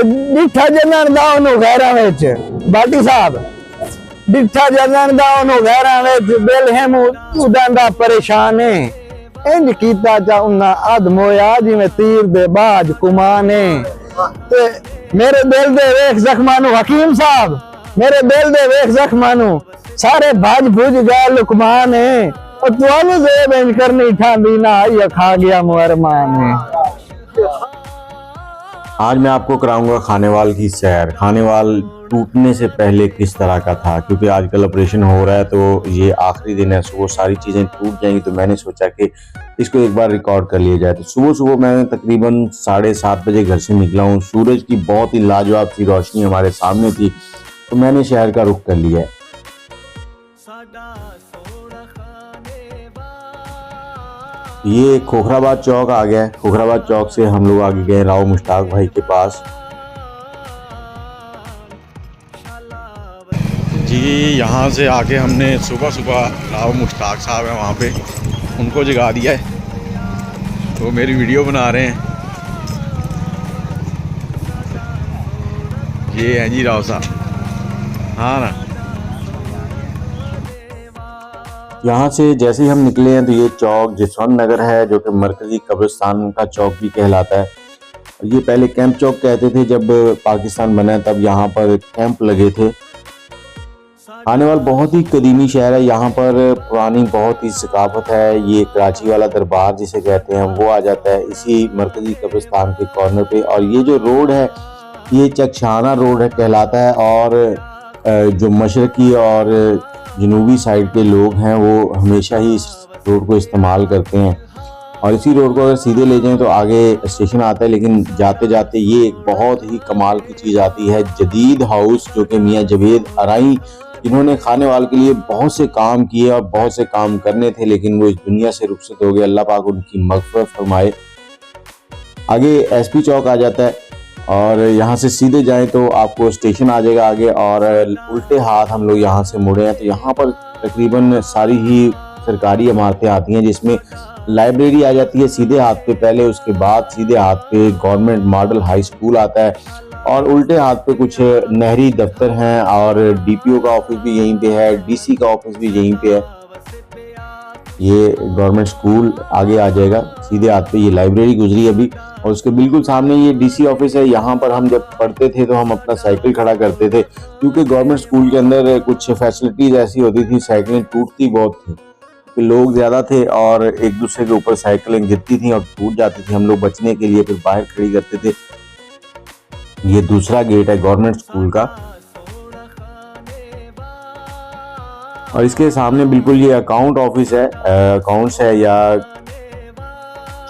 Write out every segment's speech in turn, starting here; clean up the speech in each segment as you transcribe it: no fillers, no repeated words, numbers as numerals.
तो डिठा जनन दा ओनू गैरां विच बाटी साहब डिठा जनन दा ओनू गैरां विच दिल है उदांदा परेशान है इंज कीता चा उन्ना अध मोया जिवें तीर दे बाज कुमाने ते मेरे दिल दे वेख जख्मानू हकीम साहब मेरे दिल दे वेख जख्मानू सारे भज भुज गए लुकमान है और तुआनू जेब इंज करनी ठांदी ना ये खा गया मुअरमान है। आज मैं आपको कराऊंगा खानेवाल की सैर। खानेवाल टूटने से पहले किस तरह का था, क्योंकि आजकल ऑपरेशन हो रहा है तो ये आखिरी दिन है, सुबह सारी चीज़ें टूट जाएंगी। तो मैंने सोचा कि इसको एक बार रिकॉर्ड कर लिया जाए। तो सुबह सुबह मैं तकरीबन 7:30 बजे घर से निकला हूँ। सूरज की बहुत ही लाजवाब सी रोशनी हमारे सामने थी, तो मैंने शहर का रुख कर लिया है। ये खोखराबाद चौक आ गया है। खोखराबाद चौक से हम लोग आगे गए राव मुश्ताक भाई के पास। जी यहाँ से आके हमने सुबह सुबह राव मुश्ताक साहब है वहाँ पे, उनको जगा दिया है, तो मेरी वीडियो बना रहे हैं। ये हैं जी राव साहब, हाँ ना। यहाँ से जैसे ही हम निकले हैं तो ये चौक जसवंत नगर है, जो कि मरकजी कब्रिस्तान का चौक भी कहलाता है। ये पहले कैंप चौक कहते थे, जब पाकिस्तान बना तब यहाँ पर कैंप लगे थे। खानेवाल बहुत ही कदीमी शहर है, यहाँ पर पुरानी बहुत ही सकाफत है। ये कराची वाला दरबार जिसे कहते हैं वो आ जाता है इसी मरकजी कब्रिस्तान के कॉर्नर पे। और ये जो रोड है ये चकशाना रोड है कहलाता है, और जो मशरकी और जनूबी साइड के लोग हैं वो हमेशा ही इस रोड को इस्तेमाल करते हैं। और इसी रोड को अगर सीधे ले जाएं तो आगे स्टेशन आता है, लेकिन जाते जाते ये एक बहुत ही कमाल की चीज़ आती है, जदीद हाउस, जो कि मियाँ जवेद अराई जिन्होंने खानेवाल के लिए बहुत से काम किए और बहुत से काम करने थे, लेकिन वो इस दुनिया से रुखसत हो गए। अल्लाह पाक उनकी मग़फ़िरत फरमाए। आगे एसपी चौक आ जाता है, और यहाँ से सीधे जाएं तो आपको स्टेशन आ जाएगा आगे, और उल्टे हाथ हम लोग यहाँ से मुड़े हैं तो यहाँ पर तकरीबन सारी ही सरकारी इमारतें आती हैं, जिसमें लाइब्रेरी आ जाती है सीधे हाथ पे पहले, उसके बाद सीधे हाथ पे गवर्नमेंट मॉडल हाई स्कूल आता है, और उल्टे हाथ पे कुछ नहरी दफ्तर हैं, और डीपीओ का ऑफिस भी यहीं पे है, डीसी का ऑफिस भी यहीं पे है। ये गवर्नमेंट स्कूल आगे आ जाएगा, सीधे हाथ पे ये लाइब्रेरी गुजरी अभी, और उसके बिल्कुल सामने ये डीसी ऑफिस है। यहाँ पर हम जब पढ़ते थे तो हम अपना साइकिल खड़ा करते थे, क्योंकि गवर्नमेंट स्कूल के अंदर कुछ फैसिलिटीज़ ऐसी होती थी, साइकिलें टूटती बहुत थी, कि लोग ज़्यादा थे और एक दूसरे के ऊपर साइकिलें गिरती थी और टूट जाती थी। हम लोग बचने के लिए फिर बाहर खड़ी करते थे। ये दूसरा गेट है गवर्नमेंट स्कूल का, और इसके सामने बिल्कुल ये अकाउंट ऑफिस है, अकाउंट्स है या,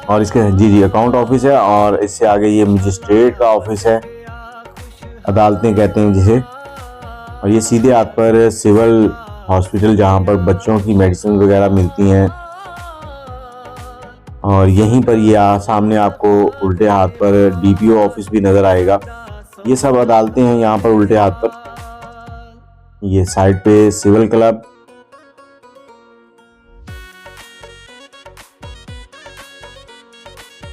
और इसके जी अकाउंट ऑफिस है, और इससे आगे ये मजिस्ट्रेट का ऑफिस है, अदालतें कहते हैं जिसे। और ये सीधे हाथ पर सिविल हॉस्पिटल, जहाँ पर बच्चों की मेडिसिन वगैरह मिलती हैं। और यहीं पर ये सामने आपको उल्टे हाथ पर डीपीओ ऑफिस भी नज़र आएगा। ये सब अदालतें हैं यहाँ पर उल्टे हाथ पर। ये साइड पे सिविल क्लब,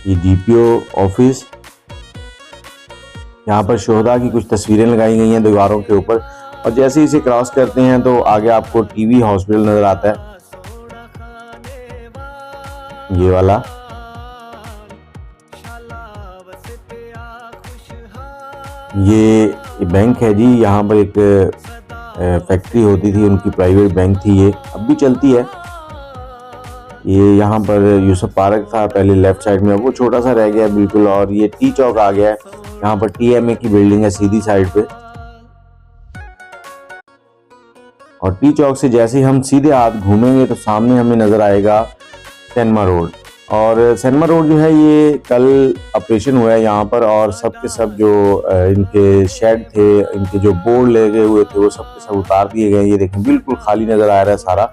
ये डीपीओ ऑफिस। यहाँ पर शोहदा की कुछ तस्वीरें लगाई गई हैं दीवारों के ऊपर, और जैसे इसे क्रॉस करते हैं तो आगे आपको टीवी हॉस्पिटल नजर आता है, ये वाला। ये बैंक है जी, यहाँ पर एक फैक्ट्री होती थी उनकी, प्राइवेट बैंक थी, ये अब भी चलती है। ये यहाँ पर यूसुफ पार्क था पहले लेफ्ट साइड में, वो छोटा सा रह गया बिल्कुल। और ये टी चौक आ गया है, यहाँ पर टीएमए की बिल्डिंग है सीधी साइड पे। और टी चौक से जैसे ही हम सीधे हाथ घूमेंगे तो सामने हमें नजर आएगा सिनेमा रोड। और सिनेमा रोड जो है ये कल ऑपरेशन हुआ है यहाँ पर, और सब के सब जो इनके शेड थे, इनके जो बोर्ड लगे हुए थे वो सब के सब उतार दिए गए। ये देखें बिल्कुल खाली नज़र आ रहा है सारा।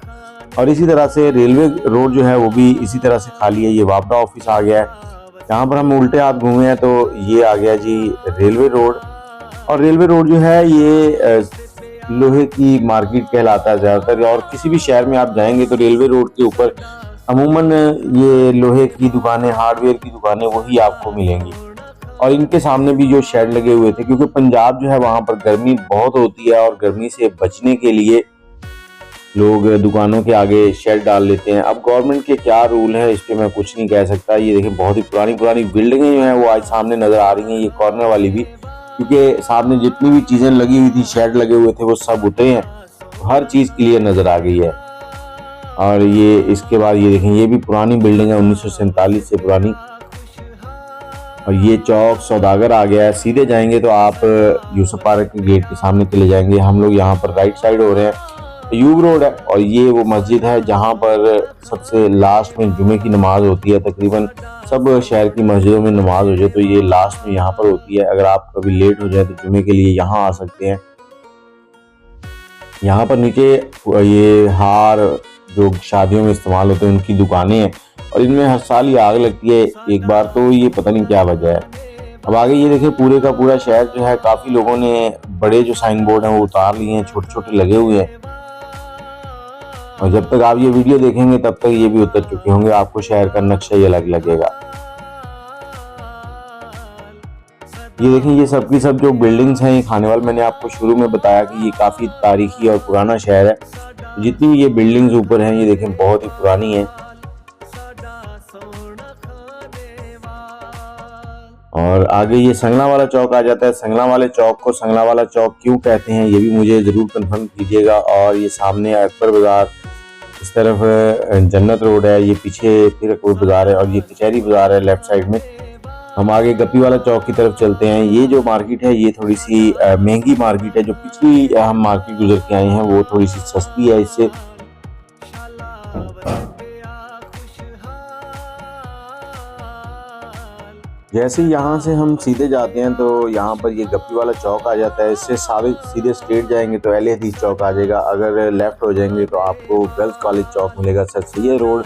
और इसी तरह से रेलवे रोड जो है वो भी इसी तरह से खाली है। ये वापडा ऑफिस आ गया है, यहाँ पर हम उल्टे हाथ घूमे हैं तो ये आ गया जी रेलवे रोड। और रेलवे रोड जो है ये लोहे की मार्केट कहलाता है ज़्यादातर, और किसी भी शहर में आप जाएंगे तो रेलवे रोड के ऊपर अमूमन ये लोहे की दुकानें, हार्डवेयर की दुकानें वही आपको मिलेंगी। और इनके सामने भी जो शेड लगे हुए थे, क्योंकि पंजाब जो है वहाँ पर गर्मी बहुत होती है और गर्मी से बचने के लिए लोग दुकानों के आगे शेड डाल लेते हैं। अब गवर्नमेंट के क्या रूल है इस पे मैं कुछ नहीं कह सकता। ये देखिए बहुत ही पुरानी पुरानी बिल्डिंगें जो हैं वो आज सामने नज़र आ रही हैं, ये कॉर्नर वाली भी, क्योंकि सामने जितनी भी चीज़ें लगी हुई थी, शेड लगे हुए थे, वो सब उतरे हैं, हर चीज़ क्लियर नज़र आ गई है। और ये इसके बाद ये देखें, ये भी पुरानी बिल्डिंग है 1947 से पुरानी। और ये चौक सौदागर आ गया है। सीधे जाएंगे तो आप यूसुफ पार्क के गेट के सामने चले जाएंगे। हम लोग यहाँ पर राइट साइड हो रहे हैं, यूब रोड है और ये वो मस्जिद है जहाँ पर सबसे लास्ट में जुमे की नमाज होती है। तकरीबन सब शहर की मस्जिदों में नमाज हो जाए तो ये लास्ट में यहाँ पर होती है। अगर आप कभी लेट हो जाए तो जुमे के लिए यहाँ आ सकते हैं। यहाँ पर नीचे ये हार जो शादियों में इस्तेमाल होते हैं उनकी दुकानें हैं और इनमें हर साल ही आग लगती है एक बार, तो ये पता नहीं क्या वजह है। अब आगे ये देखिए पूरे का पूरा शहर जो है, काफ़ी लोगों ने बड़े जो साइन बोर्ड हैं वो उतार लिए हैं, छोटे छोटे लगे हुए हैं। और जब तक आप ये वीडियो देखेंगे तब तक ये भी उतर चुके होंगे, आपको शहर का नक्शा ही अलग लगेगा। ये देखें, ये सब की सब जो बिल्डिंग्स हैं, ये खानेवाल मैंने आपको शुरू में बताया कि ये काफ़ी तारीखी और पुराना शहर है। जितनी भी ये बिल्डिंग्स ऊपर हैं ये देखें बहुत ही पुरानी है। और आगे ये संगला वाला चौक आ जाता है। संगला वाले चौक को संगला वाला चौक क्यों कहते हैं ये भी मुझे ज़रूर कंफर्म कीजिएगा। और ये सामने अकबर बाज़ार, इस तरफ जन्नत रोड है, ये पीछे फिर अकबर बाज़ार है और ये कचहरी बाज़ार है लेफ्ट साइड में। हम आगे गप्पी वाला चौक की तरफ चलते हैं। ये जो मार्केट है ये थोड़ी सी महंगी मार्केट है। जो पिछली हम मार्केट गुजर के आए हैं वो थोड़ी सी सस्ती है इससे। जैसे यहाँ से हम सीधे जाते हैं तो यहाँ पर ये गप्पी वाला चौक आ जाता है। इससे सीधे स्ट्रेट जाएंगे तो अहले हदीस चौक आ जाएगा। अगर लेफ्ट हो जाएंगे तो आपको गर्ल्स कॉलेज चौक मिलेगा, सर सैयद रोड।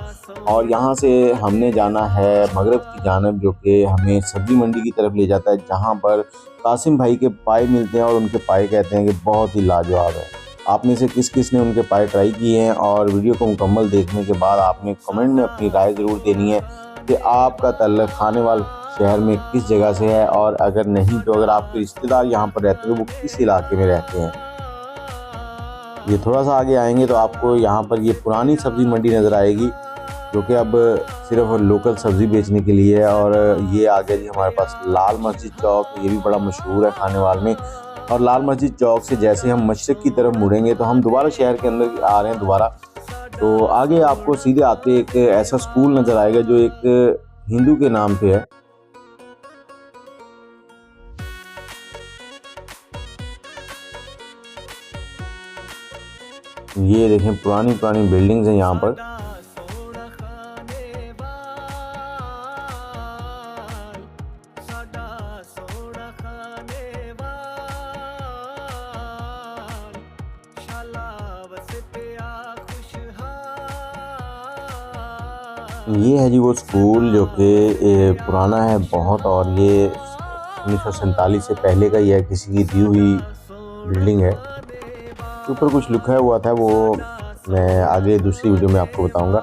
और यहाँ से हमने जाना है मगरब की जानब, जो कि हमें सब्जी मंडी की तरफ ले जाता है, जहाँ पर कासिम भाई के पाए मिलते हैं और उनके पाए कहते हैं कि बहुत ही लाजवाब है। आप में से किस किस ने उनके पाए ट्राई किए हैं? और वीडियो को मुकम्मल देखने के बाद आपने कमेंट में अपनी राय ज़रूर देनी है कि आपका तल्लुक़ खानेवाल शहर में किस जगह से है, और अगर नहीं तो अगर आपके रिश्तेदार यहाँ पर रहते हैं तो वो किस इलाके में रहते हैं। ये थोड़ा सा आगे आएंगे तो आपको यहाँ पर ये पुरानी सब्ज़ी मंडी नज़र आएगी, जो कि अब सिर्फ लोकल सब्ज़ी बेचने के लिए है। और ये आ गया जी हमारे पास लाल मस्जिद चौक, ये भी बड़ा मशहूर है खानेवाल में। और लाल मस्जिद चौक से जैसे हम मशरिक़ की तरफ मुड़ेंगे तो हम दोबारा शहर के अंदर आ रहे हैं दोबारा, तो आगे आपको सीधे आते एक ऐसा स्कूल नज़र आएगा जो एक हिंदू के नाम पे है। ये देखें पुरानी पुरानी बिल्डिंग्स हैं यहाँ पर। ये है जी वो स्कूल जो कि पुराना है बहुत, और ये 1947 से पहले का ही है, किसी की दी हुई बिल्डिंग है। ऊपर कुछ लिखा हुआ था वो मैं आगे दूसरी वीडियो में आपको बताऊंगा।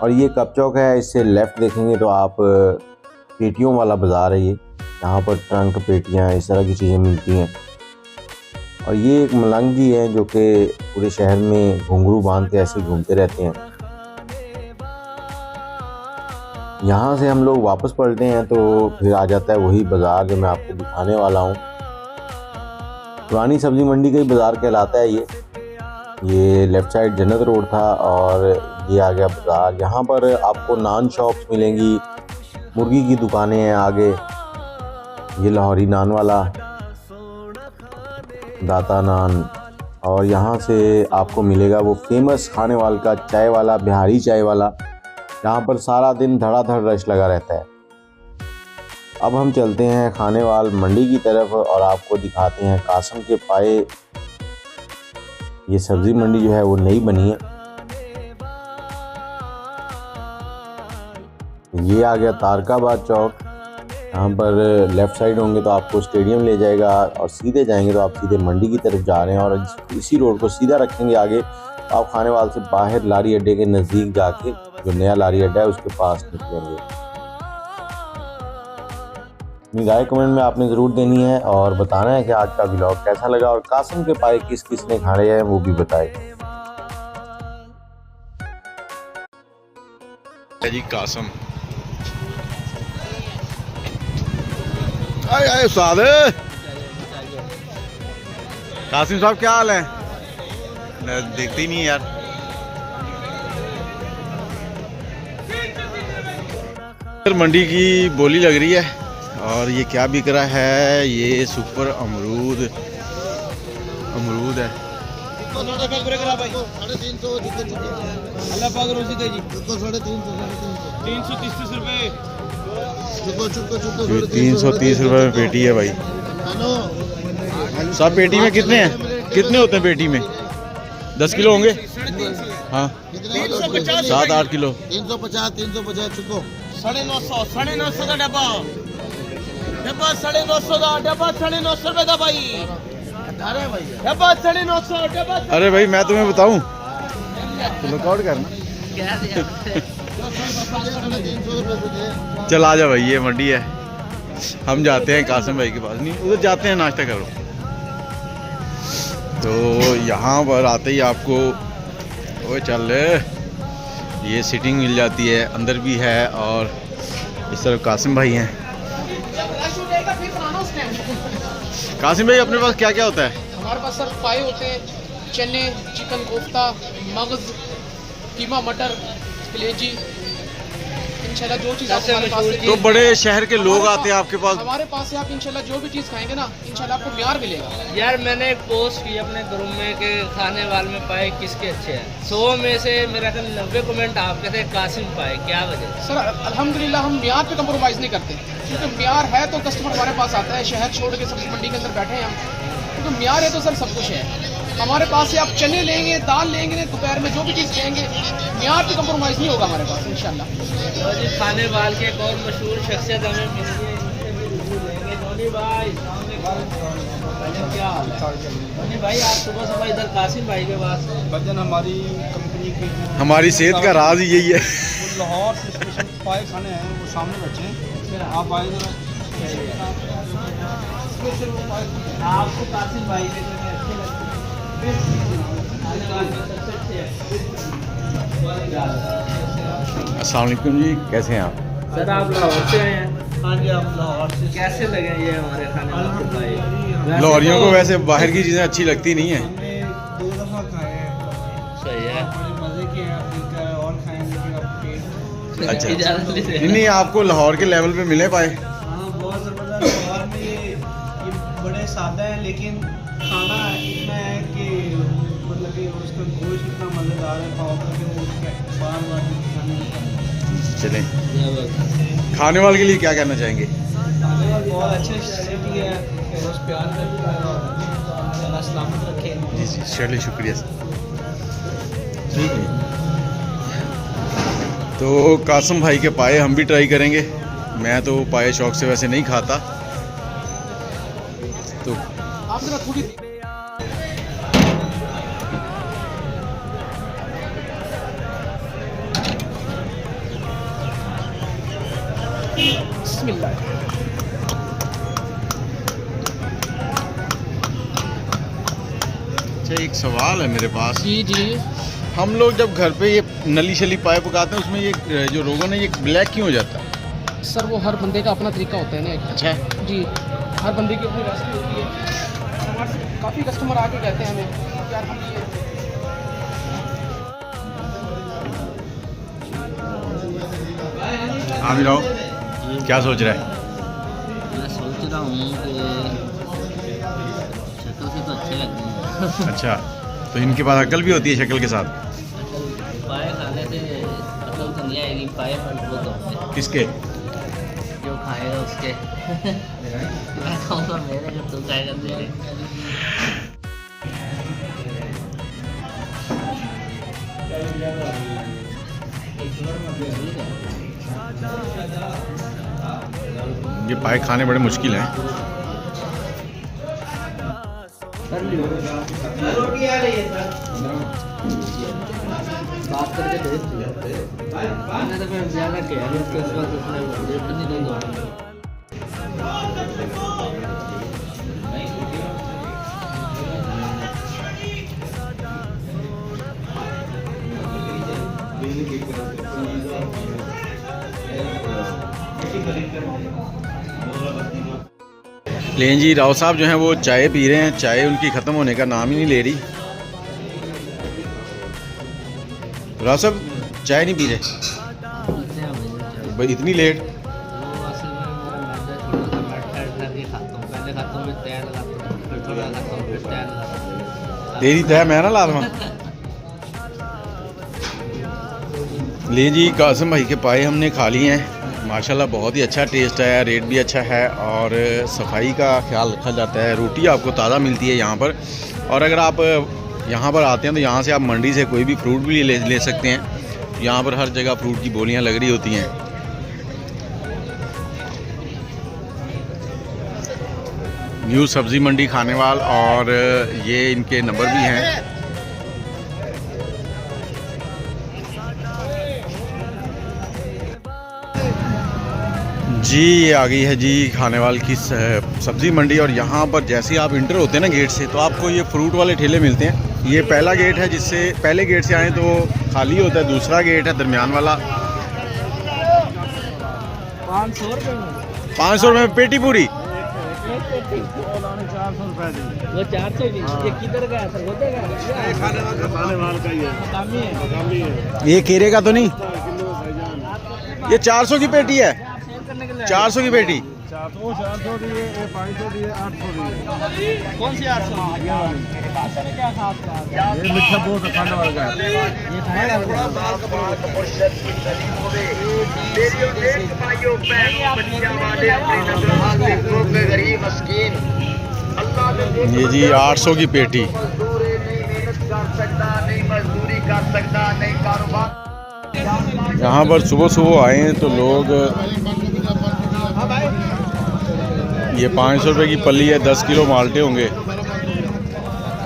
और ये कप चौक है, इससे लेफ़्ट देखेंगे तो आप पेटियों वाला बाज़ार है ये, यहाँ पर ट्रंक पेटियाँ इस तरह की चीज़ें मिलती हैं। और ये एक मलंग जी है जो कि पूरे शहर में घुंघरू बांध के ऐसे घूमते रहते हैं। यहाँ से हम लोग वापस पलटे हैं तो फिर आ जाता है वही बाज़ार जो मैं आपको दिखाने वाला हूँ। पुरानी सब्ज़ी मंडी का ही बाज़ार कहलाता है ये लेफ़्ट साइड जन्नत रोड था और ये आ गया बाज़ार। यहाँ पर आपको नान शॉप्स मिलेंगी, मुर्गी की दुकानें हैं आगे, ये लाहौरी नान वाला, दाता नान। और यहाँ से आपको मिलेगा वो फेमस खानेवाल का चाय वाला, बिहारी चाय वाला, जहाँ पर सारा दिन धड़ाधड़ रश लगा रहता है। अब हम चलते हैं खानेवाल मंडी की तरफ और आपको दिखाते हैं कासिम के पाए। ये सब्ज़ी मंडी जो है वो नई बनी है। ये आ गया तारकाबाद चौक, यहाँ पर लेफ़्ट साइड होंगे तो आपको स्टेडियम ले जाएगा और सीधे जाएंगे तो आप सीधे मंडी की तरफ जा रहे हैं। और इसी रोड को सीधा रखेंगे आगे तो आप खानेवाल से बाहर लारी अड्डे के नज़दीक जाके जो नया लारी अड्डा है उसके पास निकलेंगे। अपनी राय कमेंट में आपने ज़रूर देनी है और बताना है कि आज का व्लॉग कैसा लगा और कासिम के पाए किस किस ने खाए हैं वो भी बताए। जी कासिम आए उस्ताद कासिम साहब क्या हाल है? देखते ही नहीं यार। मंडी की बोली लग रही है और ये क्या बिक रहा है? ये सुपर अमरूद है। ये 330 रुपए में पेटी है भाई। सब पेटी में कितने होते हैं पेटी में? 10 किलो होंगे। हाँ 7-8 किलो। 350 चुको 950 का डब्बा 950 का डब्बा 950 रुपए का भाई। डब्बा 950 डब्बा। अरे भाई मैं तुम्हें बताऊं तो लुकआउट करना। चल आ जा भाई, ये मंडी है। हम जाते हैं कासिम भाई के पास, नहीं उधर जाते हैं, नाश्ता करो। तो यहाँ पर आते ही आपको ओए चल ये सीटिंग मिल जाती है, अंदर भी है और इस तरफ कासिम भाई हैं। कासिम भाई अपने पास क्या क्या होता है? हमारे पास सर पाए होते हैं, चने, चिकन कोफ्ता, मगज, कीमा मटर, कलेजी, इंशाल्लाह जो चीज़ आप हमारे पास से। तो बड़े शहर के लोग आते हैं आपके पास? हमारे पास से आप इंशाल्लाह जो भी चीज़ खाएंगे ना इंशाल्लाह आपको म्यार मिलेगा। यार मैंने एक पोस्ट की अपने ग्रुप में कि खाने वाले में पाए किसके अच्छे हैं। 100 में से मेरा ख्याल 90 कमेंट आपके थे कासिम पाए। क्या वजह? सर अल्हम्दुलिल्लाह हम म्यार पे कंप्रोमाइज़ नहीं करते, क्योंकि म्यार है तो कस्टमर हमारे पास आता है। शहर छोड़ के सब्जी मंडी के अंदर बैठे हैं हम, क्योंकि म्यार है तो सर सब कुछ है हमारे पास। से आप चने लेंगे, दाल लेंगे, दोपहर में जो भी चीज़ लेंगे, म्यार पे कंप्रोमाइज़ नहीं होगा हमारे पास इंशाल्लाह। तो जी खाने वाले के एक और मशहूर शख्सियत हमें मिली है, इनसे भी रिव्यू लेंगे। धोनी भाई क्या हाल है? धोनी भाई आप सुबह इधर कासिम भाई के पास? वजन हमारी कंपनी की, हमारी सेहत का राज यही है। लाहौर से स्पेशल पाए खाने हैं, वो सामने बैठे हैं, आप आए जरा। आपको कासिम भाई के अच्छे लगते अस्सलाम वालेकुम जी, कैसे हैं आप? सर आप लाहौर से आए हैं? हाँ जी, आप लाहौर से। कैसे लगे ये हमारे खाने वाले? लाहौरियों को वैसे बाहर की चीज़ें अच्छी लगती नहीं है। हमने 2 दफ़ा खाए हैं, सही है, बड़े मज़े के हैं। आप और खाएंगे फिर आप अच्छा इजाज़त ले रहे हैं। नहीं आपको लाहौर के लेवल पे मिले पाए? हाँ बहुत ज़बरदस्त। लाहौर में ये बड़े सादा है, लेकिन खाना इतना है कि मतलब कि उसका गोश्त इतना मज़ेदार है, पाव करके वो बार बार खाने का। चलें, खाने वाले के लिए क्या कहना चाहेंगे? खाने वाले बहुत अच्छे सिटी है, बस प्यार करता है और अल्लाह सलामत रखे। जी जी चलिए, शुक्रिया सर। ठीक है, तो कासिम भाई के पाए हम भी ट्राई करेंगे। मैं तो पाए शौक से वैसे नहीं खाता, तो आप जरा थोड़ी बिस्मिल्लाह। अच्छा एक सवाल है मेरे पास। जी जी। हम लोग जब घर पे ये नली शली पाए पकाते हैं, उसमें ये जो रोगन है ये ब्लैक क्यों हो जाता है? सर वो हर बंदे का अपना तरीका होता है ना एक। अच्छा जी, हर बंदे की अपनी रेसिपी होती है। हमारे काफ़ी कस्टमर आके कहते हैं हमें यार हम ये हाँ भी रहो, क्या सोच रहा है? मैं सोच रहा हूँ कि शक्ल से तो अच्छे लगते हैं। अच्छा, तो इनके पास अकल भी होती है शक्ल के साथ? पाए खाने से अकल तो नहीं आएगी, पाए मजबूत होते हैं। किसके? जो खाएगा उसके। मैं खाऊंगा मेरे, जो तू खाएगा तेरे। ये पाए खाने बड़े मुश्किल हैं। बात करके भेज दिया। मैंने तो फिर ज़्यादा कह रही उसके बाद उसने लेकिन जी राव साहब जो हैं वो चाय पी रहे हैं, चाय उनकी ख़त्म होने का नाम ही नहीं ले रही। राव साहब चाय नहीं पी रहे भाई, इतनी लेट? तेरी तय मैं ना ला दूँ। ले जी कासिम भाई के पाए हमने खा लिए हैं, माशाल्लाह बहुत ही अच्छा टेस्ट है, रेट भी अच्छा है और सफाई का ख्याल रखा जाता है। रोटी आपको ताज़ा मिलती है यहाँ पर, और अगर आप यहाँ पर आते हैं तो यहाँ से आप मंडी से कोई भी फ्रूट भी ले सकते हैं। यहाँ पर हर जगह फ्रूट की बोलियाँ लग रही होती हैं। न्यू सब्ज़ी मंडी खानेवाल, और ये इनके नंबर भी हैं। जी ये आ गई है जी खानेवाल की सब्ज़ी मंडी, और यहाँ पर जैसे ही आप इंटर होते हैं ना गेट से, तो आपको ये फ्रूट वाले ठेले मिलते हैं। ये पहला गेट है, जिससे पहले गेट से आए तो खाली होता है, दूसरा गेट है दरमियान वाला। 500 रुपये में 500 रुपये में पेटी पूरी। वो 400 की, ये किधर का है सर? मकामी है। ये केरे का तो नहीं? ये 400 की पेटी है, 400 की पेटी। 400 दिए, 500 दिए, 800 दिए। कौन सी 800? क्या खास का? ये मिठा बहुत खाने वाला है। ये खाएगा ये जी 800 की पेटी। यहाँ पर सुबह सुबह आए हैं तो लोग, ये 500 रुपये की पल्ली है, 10 किलो माल्टे होंगे।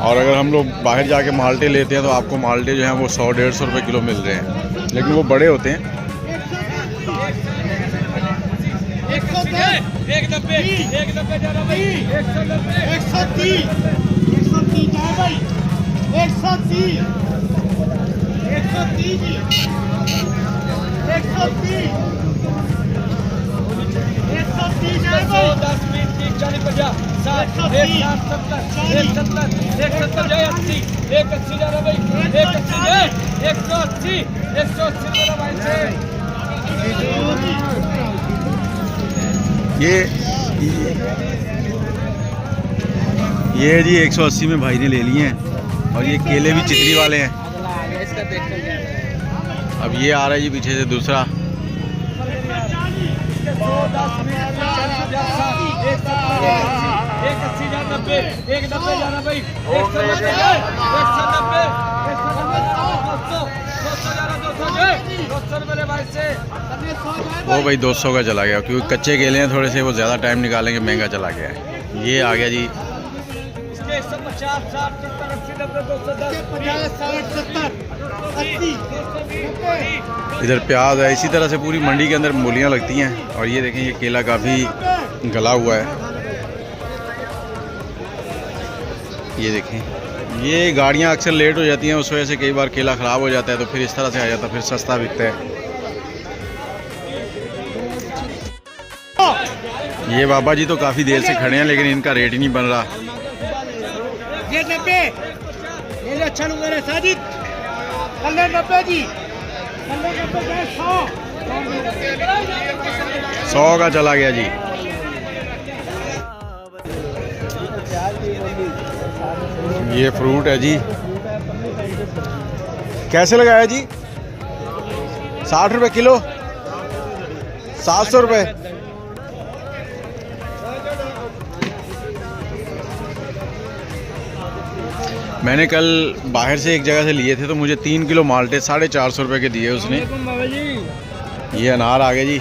और अगर हम लोग बाहर जाके माल्टे लेते हैं तो आपको माल्टे जो हैं वो 100-150 रुपये किलो मिल रहे हैं, लेकिन वो बड़े होते हैं। ये जी 180 में भाई ने ले लिए हैं, और ये केले भी चितरी वाले हैं। अब ये आ रहा है जी पीछे से दूसरा। वो भाई 200 का चला गया, क्योंकि कच्चे केले हैं थोड़े से, वो ज़्यादा टाइम निकालेंगे, महंगा चला गया है। ये आ गया जी। इधर प्याज है, इसी तरह से पूरी मंडी के अंदर मूलियाँ लगती हैं। और ये देखें, ये केला काफ़ी गला हुआ है। ये देखें, ये गाड़ियाँ अक्सर लेट हो जाती हैं, उस वजह से कई बार केला ख़राब हो जाता है, तो फिर इस तरह से आ जाता है, फिर सस्ता बिकता है। ये बाबा जी तो काफ़ी देर से खड़े हैं, लेकिन इनका रेट ही नहीं बन रहा। ये 90, ये अच्छा लग रहा है साजिद। 90 जी, 100 का चला गया जी। ये फ्रूट है जी, कैसे लगाया जी? 60 रुपये किलो, 700 रुपये। मैंने कल बाहर से एक जगह से लिए थे, तो मुझे 3 किलो माल्टे 450 रुपये के दिए उसने। ये अनार आ गए जी।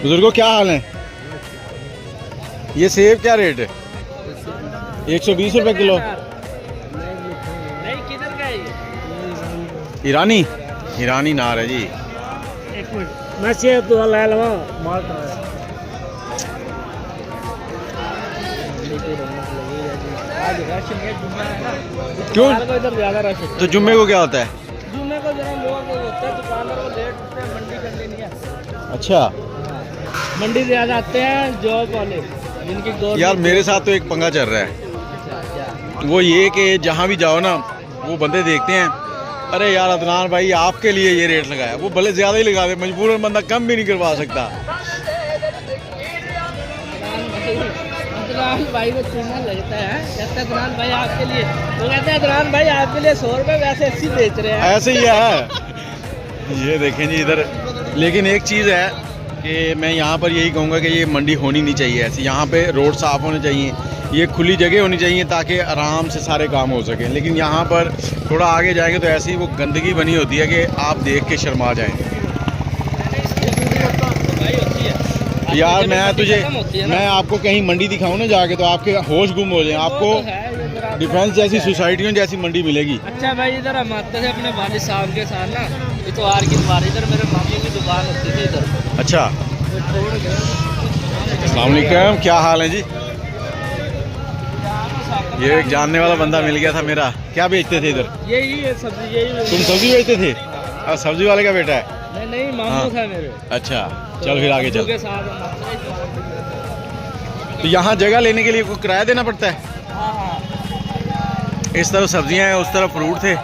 बुजुर्गों क्या हाल है? ये सेब क्या रेट है? 120 रुपये किलो। ईरानी ईरानी नार है जी। क्यों? इधर ज्यादा रश है। तो जुम्मे को क्या होता है? जुम्मे को जरा लोग होते हैं, दुकानदार को लेट उठते हैं, मंडी कर लेनी है। अच्छा, मंडी ज्यादा आते हैं जॉब वाले जिनकी गवर्नमेंट यार मेरे साथ तो एक पंगा चल रहा है, वो ये कि जहाँ भी जाओ ना वो बंदे देखते हैं, अरे यार अदनान भाई आपके लिए ये रेट लगाया, वो भले ज़्यादा ही लगा दे, मजबूरन बंदा कम भी नहीं करवा सकता। अदनान भाई को चूना लगता है, कहते हैं अदनान भाई आपके लिए, वो कहते हैं अदनान भाई आपके लिए 100 रुपये वैसे 80 बेच रहे हैं। ऐसे ही है। ये देखें जी इधर, लेकिन एक चीज़ है कि मैं यहाँ पर यही कहूँगा कि ये मंडी होनी नहीं चाहिए ऐसी, यहाँ पे रोड साफ़ होने चाहिए, ये खुली जगह होनी चाहिए ताकि आराम से सारे काम हो सकें। लेकिन यहाँ पर थोड़ा आगे जाएंगे तो ऐसी वो गंदगी बनी होती है कि आप देख के शर्मा जाएं। यार मैं आपको कहीं मंडी दिखाऊं ना जाके तो आपके होश गुम हो जाए, आपको डिफेंस जैसी सोसाइटियों जैसी मंडी मिलेगी। अच्छा भाई इधर हम आते थे अपने वालिद साहब के साथ ना, इतवार की बार इधर मेरे मामू की दुकान होती थी इधर। अच्छा, वो छोड़ गए। अस्सलाम वालेकुम, क्या हाल है जी? ये एक जानने वाला बंदा मिल गया था मेरा। क्या बेचते थे इधर? यही है सब्जी, यही तुम सब्जी बेचते थे? सब्जी वाले का बेटा है? नहीं मामू हाँ। था मेरे। अच्छा चल फिर आगे चल। के साथ हम आते थे। तो यहाँ जगह लेने के लिए कोई किराया देना पड़ता है? हाँ। इस तरफ सब्जियां हैं, उस तरफ फ्रूट थे,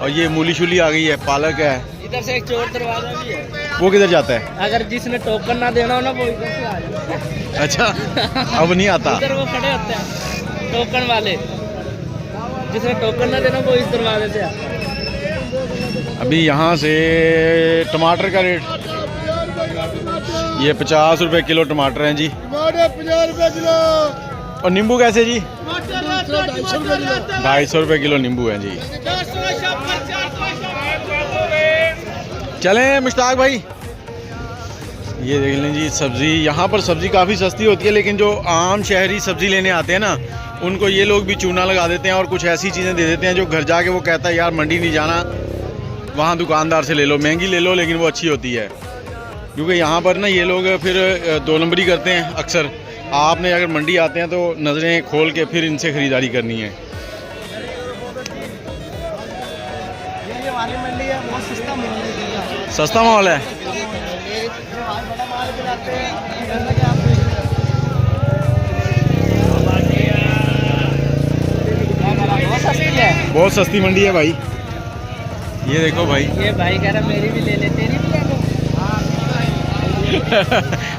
और ये मूली शूली आ गई है, पालक है। इधर से एक चोर दरवाजा भी है, वो किधर जाता है? अगर जिसने टोकन ना देना हो ना वो इधर से आ जाता है। अच्छा अब नहीं आता। इधर वो खड़े होते हैं टोकन वाले, जिसने टोकन ना देना वो इस दरवाजे से आता है। अभी यहाँ से टमाटर का रेट, ये 50 रुपए किलो टमाटर हैं जी। 50 रुपए किलो। और नींबू कैसे जी? 250 रुपए किलो नींबू हैं जी। चलें मुश्ताक भाई, ये देख लें जी सब्ज़ी। यहाँ पर सब्ज़ी काफ़ी सस्ती होती है, लेकिन जो आम शहरी सब्ज़ी लेने आते हैं ना उनको ये लोग भी चूना लगा देते हैं और कुछ ऐसी चीज़ें दे देते हैं जो घर जाके वो कहता है यार मंडी नहीं जाना, वहाँ दुकानदार से ले लो, महंगी ले लो लेकिन वो अच्छी होती है। क्योंकि यहाँ पर ना ये लोग फिर 2 नंबरी करते हैं अक्सर। आपने अगर मंडी आते हैं तो नज़रें खोल के फिर इनसे ख़रीदारी करनी है। ये हमारी मंडी है, बहुत सस्ता माल है। सस्ता माल है। बड़ा माल भी लाते हैं, बहुत सस्ती है। बहुत सस्ती मंडी है भाई। ये देखो भाई। ये भाई कह रहा मेरी भी ले ले, तेरी भी ले लो।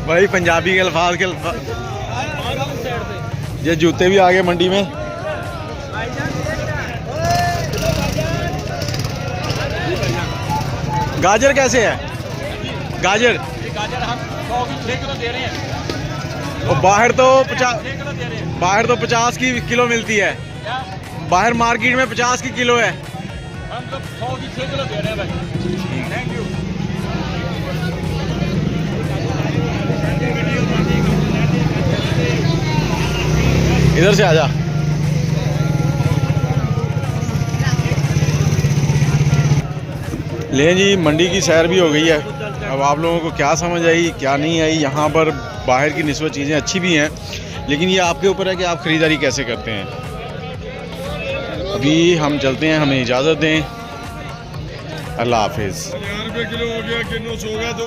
भाई पंजाबी के अल्फाज के ये जूते भी आ गए मंडी में। गाजर कैसे है? गाजर हम 6 किलो दे रहे हैं। और बाहर तो 50 की किलो मिलती है, बाहर मार्केट में 50 की किलो है। हम तो 100 की 6 किलो दे रहे हैं भाई। Thank you. इधर से आजा। ले जी मंडी की सैर भी हो गई है। अब आप लोगों को क्या समझ आई क्या नहीं आई, यहाँ पर बाहर की निस्बत चीज़ें अच्छी भी हैं, लेकिन ये आपके ऊपर है कि आप ख़रीदारी कैसे करते हैं। अभी हम चलते हैं, हमें इजाज़त दें। अल्लाह हाफिज़। 50 रुपये किलो हो गया, किलो सो गया तो